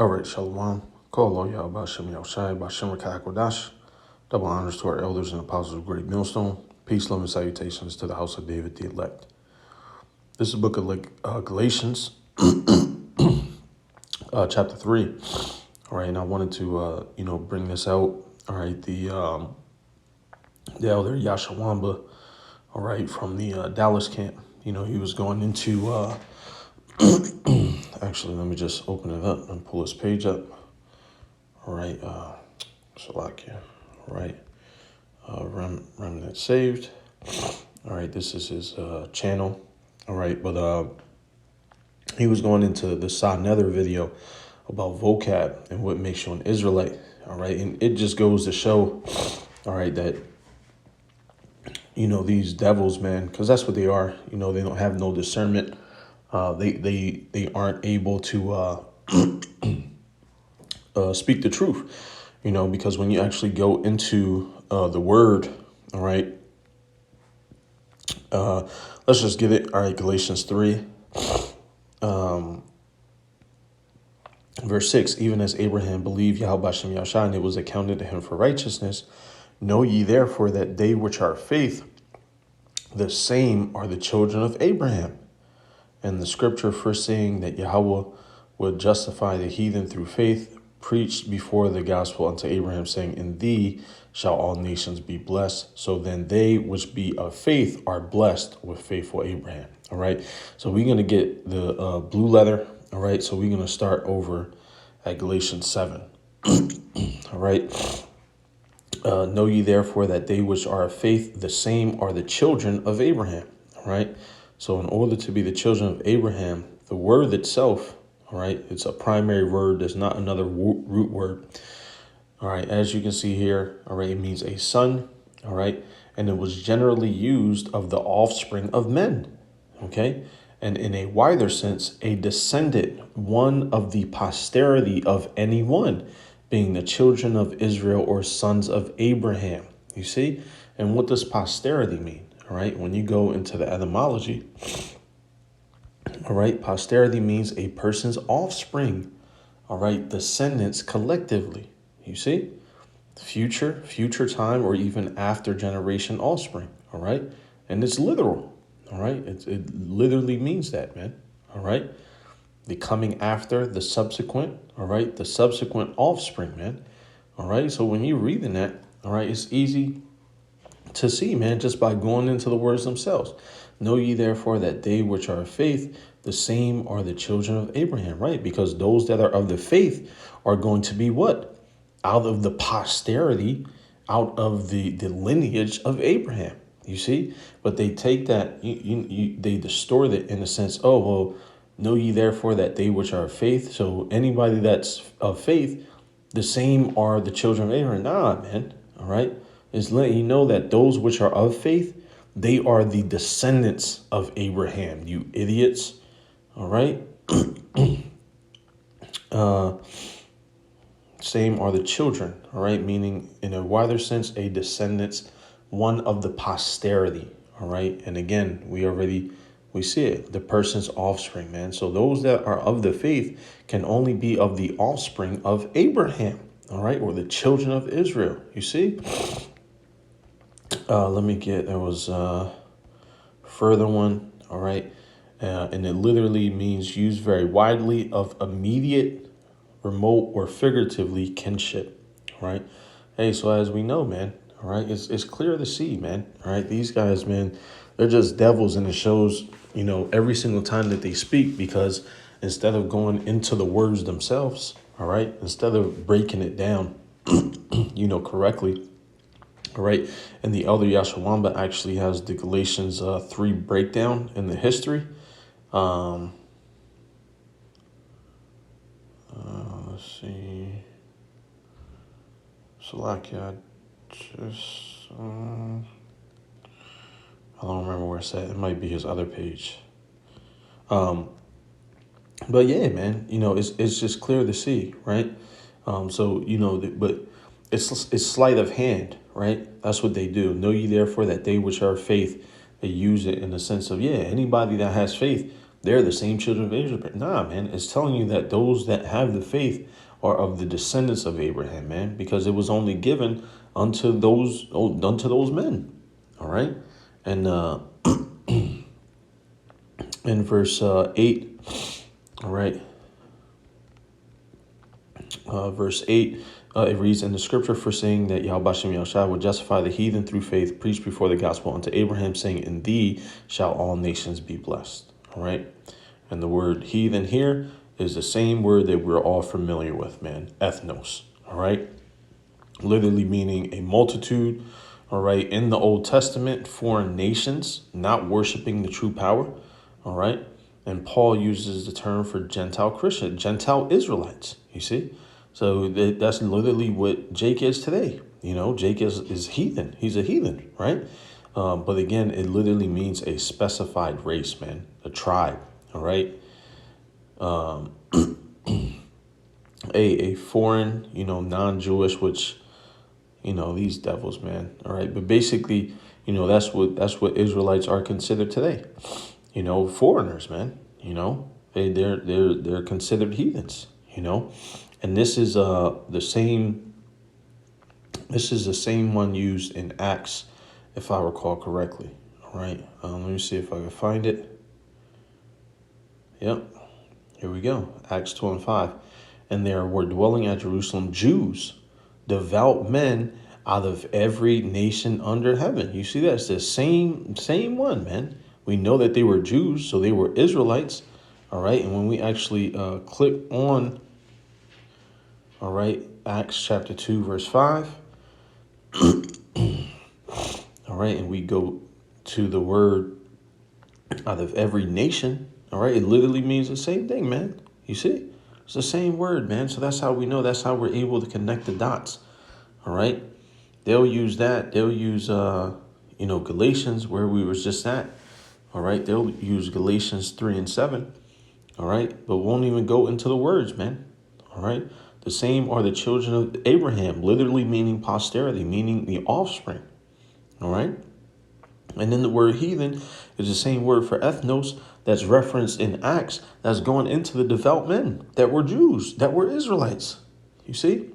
All right, Shalom. Call all y'all about Shem Yahushai, about Shem Kodash. Double honors to our elders and apostles of Great Millstone. Peace, love, and salutations to the house of David, the elect. This is the book of Galatians, chapter 3. All right, and I wanted to, bring this out. All right, the elder Yashawamba, all right, from the Dallas camp. He was going into, actually, let me just open it up and pull this page up. All right, Salakia, all right, remnant saved. All right, this is his channel. All right, but he was going into the Sa Nether video about vocab and what makes you an Israelite. All right, and it just goes to show, all right, that these devils, man, because that's what they are. They don't have no discernment. They aren't able to speak the truth. Because when you actually go into the word, all right. Let's just get it. All right, Galatians 3, verse 6. Even as Abraham believed Yahweh Bashem Yahshua, and it was accounted to him for righteousness. Know ye therefore that they which are of faith, the same are the children of Abraham. And the scripture foreseeing that Yahweh would justify the heathen through faith, preached before the gospel unto Abraham, saying, in thee shall all nations be blessed. So then they which be of faith are blessed with faithful Abraham. All right. So we're going to get the blue letter. All right. So we're going to start over at Galatians 7. All right. Know ye therefore that they which are of faith, the same are the children of Abraham. All right. So in order to be the children of Abraham, the word itself, all right, it's a primary word. There's not another root word. All right, as you can see here, all right, it means a son, all right, and it was generally used of the offspring of men, okay, and in a wider sense, a descendant, one of the posterity of anyone, being the children of Israel or sons of Abraham, you see? And what does posterity mean, all right? When you go into the etymology, all right, posterity means a person's offspring, all right, descendants collectively, you see, future time, or even after generation offspring, all right, and it's literal, all right, it literally means that, man, all right, the coming after, the subsequent, all right, the subsequent offspring, man, all right, so when you're reading that, all right, it's easy to see, man, just by going into the words themselves. Know ye therefore that they which are of faith, the same are the children of Abraham, right? Because those that are of the faith are going to be what? Out of the posterity, out of the lineage of Abraham, you see? But they take that, they distort it in the sense, oh, well, know ye therefore that they which are of faith. So anybody that's of faith, the same are the children of Abraham. Nah, man, all right? Is letting you know that those which are of faith, they are the descendants of Abraham, you idiots. All right. Same are the children. All right. Meaning in a wider sense, a descendants, one of the posterity. All right. And again, we see it, the person's offspring, man. So those that are of the faith can only be of the offspring of Abraham. All right. Or the children of Israel. You see? There was a further one, all right, and it literally means used very widely of immediate, remote, or figuratively kinship, all right. Hey, so as we know, man, all right, it's clear to see, man, all right, these guys, man, they're just devils, and it shows, every single time that they speak, because instead of going into the words themselves, all right, instead of breaking it down, correctly, all right, and the elder Yashawamba actually has the Galatians 3 breakdown in the history. Let's see. So like, I don't remember where it's at. It might be his other page. But yeah, man, it's just clear to see, right? But it's sleight of hand, right? That's what they do. Know ye therefore that they which are of faith, they use it in the sense of, anybody that has faith, They're the same children of Abraham. Nah, man, it's telling you that those that have the faith are of the descendants of Abraham, man, because it was only given unto those men. All right, and in verse 8, all right, verse 8, it reads, in the scripture foreseeing that Yahweh Shem Yahushua would justify the heathen through faith, preached before the gospel unto Abraham, saying, in thee shall all nations be blessed. All right. And the word heathen here is the same word that we're all familiar with, man. Ethnos. All right. Literally meaning a multitude. All right. In the Old Testament, foreign nations not worshiping the true power. All right. And Paul uses the term for Gentile Christian, Gentile Israelites. You see? So that's literally what Jake is today. Jake is heathen. He's a heathen, right? But again, it literally means a specified race, man, a tribe, all right? A foreign, non-Jewish, which, these devils, man, all right? But basically, that's what Israelites are considered today. Foreigners, man, they're considered heathens, and this is the same one used in Acts, if I recall correctly. All right, let me see if I can find it. Yep, here we go. Acts 2:5, and there were dwelling at Jerusalem Jews, devout men out of every nation under heaven. You see, that's the same one, man. We know that they were Jews, so they were Israelites. All right, and when we actually click on, all right, Acts chapter 2, verse 5. All right, and we go to the word out of every nation. All right, it literally means the same thing, man. You see, it's the same word, man. So that's how we know. That's how we're able to connect the dots. All right, they'll use that. They'll use, Galatians, where we was just at. All right, they'll use Galatians 3 and 7. All right, but won't even go into the words, man. All right. The same are the children of Abraham, literally meaning posterity, meaning the offspring. All right. And then the word heathen is the same word for ethnos that's referenced in Acts, that's going into the devout men that were Jews, that were Israelites. You see?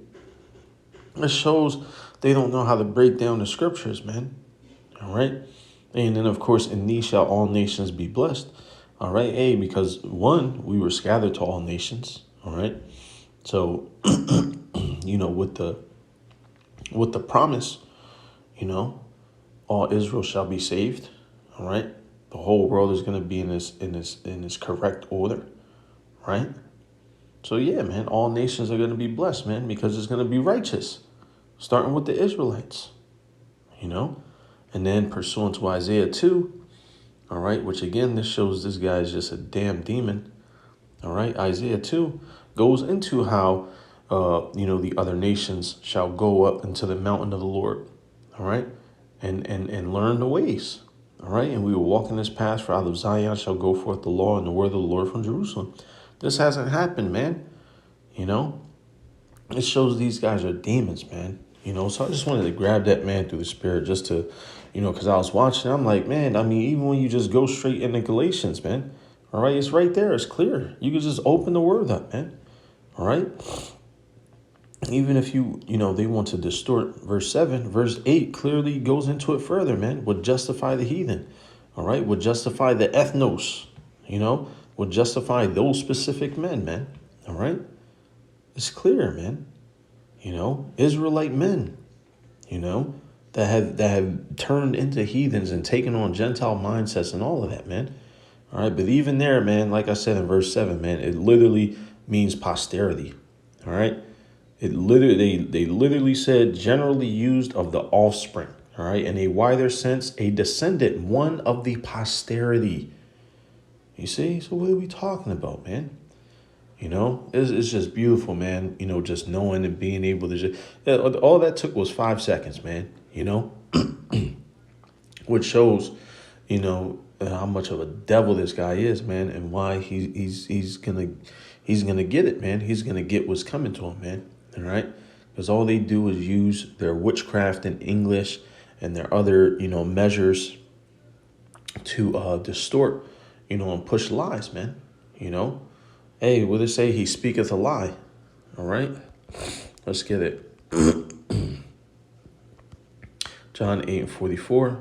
It shows they don't know how to break down the scriptures, man. All right. And then, of course, in thee shall all nations be blessed. All right. Because one, we were scattered to all nations. All right. So, with the promise, all Israel shall be saved. All right. The whole world is going to be in this correct order. Right. So, yeah, man, all nations are going to be blessed, man, because it's going to be righteous, starting with the Israelites, and then pursuant to Isaiah 2. All right. Which, again, this shows this guy is just a damn demon. All right. Isaiah 2 goes into how, the other nations shall go up into the mountain of the Lord. All right. And learn the ways. All right. And we will walk in this path, for out of Zion shall go forth the law and the word of the Lord from Jerusalem. This hasn't happened, man. It shows these guys are demons, man. So I just wanted to grab that man through the spirit just to, because I was watching. I'm like, man, I mean, even when you just go straight into Galatians, man. All right. It's right there. It's clear. You can just open the word up, man. All right. Even if they want to distort verse 7, verse 8 clearly goes into it further, man. Would justify the heathen. All right. Would justify the ethnos, would justify those specific men, man. All right. It's clear, man. Israelite men, that have turned into heathens and taken on Gentile mindsets and all of that, man. All right. But even there, man, like I said in verse 7, man, it literally means posterity. All right. It literally, they literally said generally used of the offspring. All right. In a wider sense, a descendant, one of the posterity. You see? So what are we talking about, man? It's just beautiful, man. Just knowing and being able to just, all that took was 5 seconds, man. Which shows, how much of a devil this guy is, man, and why he's gonna get it, man. He's gonna get what's coming to him, man. All right, because all they do is use their witchcraft and English and their other, measures to distort, and push lies, man. Hey, what did it say? He speaketh a lie. All right, let's get it. John 8:44.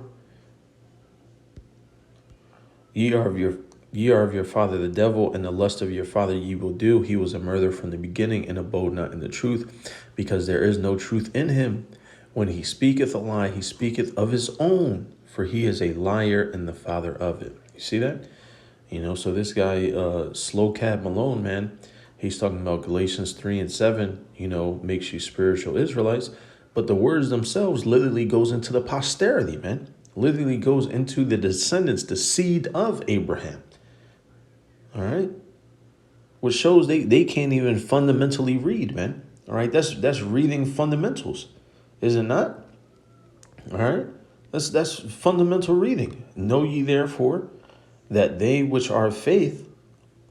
Ye are of your father the devil, and the lust of your father ye will do. He was a murderer from the beginning, and abode not in the truth, because there is no truth in him. When he speaketh a lie, he speaketh of his own, for he is a liar and the father of it. You see that? So this guy, Slow Cab Malone, man, he's talking about Galatians 3:7, makes you spiritual Israelites. But the words themselves literally goes into the posterity, man. Literally goes into the descendants, the seed of Abraham. All right. Which shows they can't even fundamentally read, man. All right. That's reading fundamentals, is it not? All right. That's fundamental reading. Know ye therefore that they which are of faith,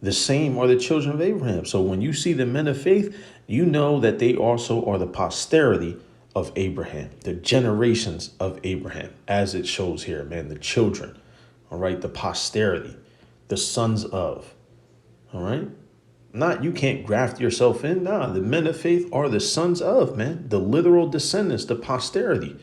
the same are the children of Abraham. So when you see the men of faith, you know that they also are the posterity of Abraham, the generations of Abraham, as it shows here, man, the children, all right, the posterity, the sons of, all right. Not you can't graft yourself in. Nah, the men of faith are the sons of, man, the literal descendants, the posterity,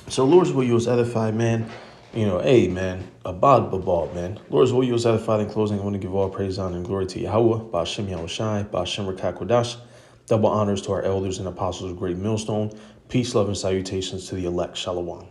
So Lord's will you was edified, man. Hey, man, abad babal, man. Lord's will you was edified. In closing, I want to give all praise, honor, and glory to Yahweh, Ba'ashem Yahushai, Ba'ashem Rakakwadash. Double honors to our elders and apostles of Great Millstone. Peace, love, and salutations to the elect. Shalom.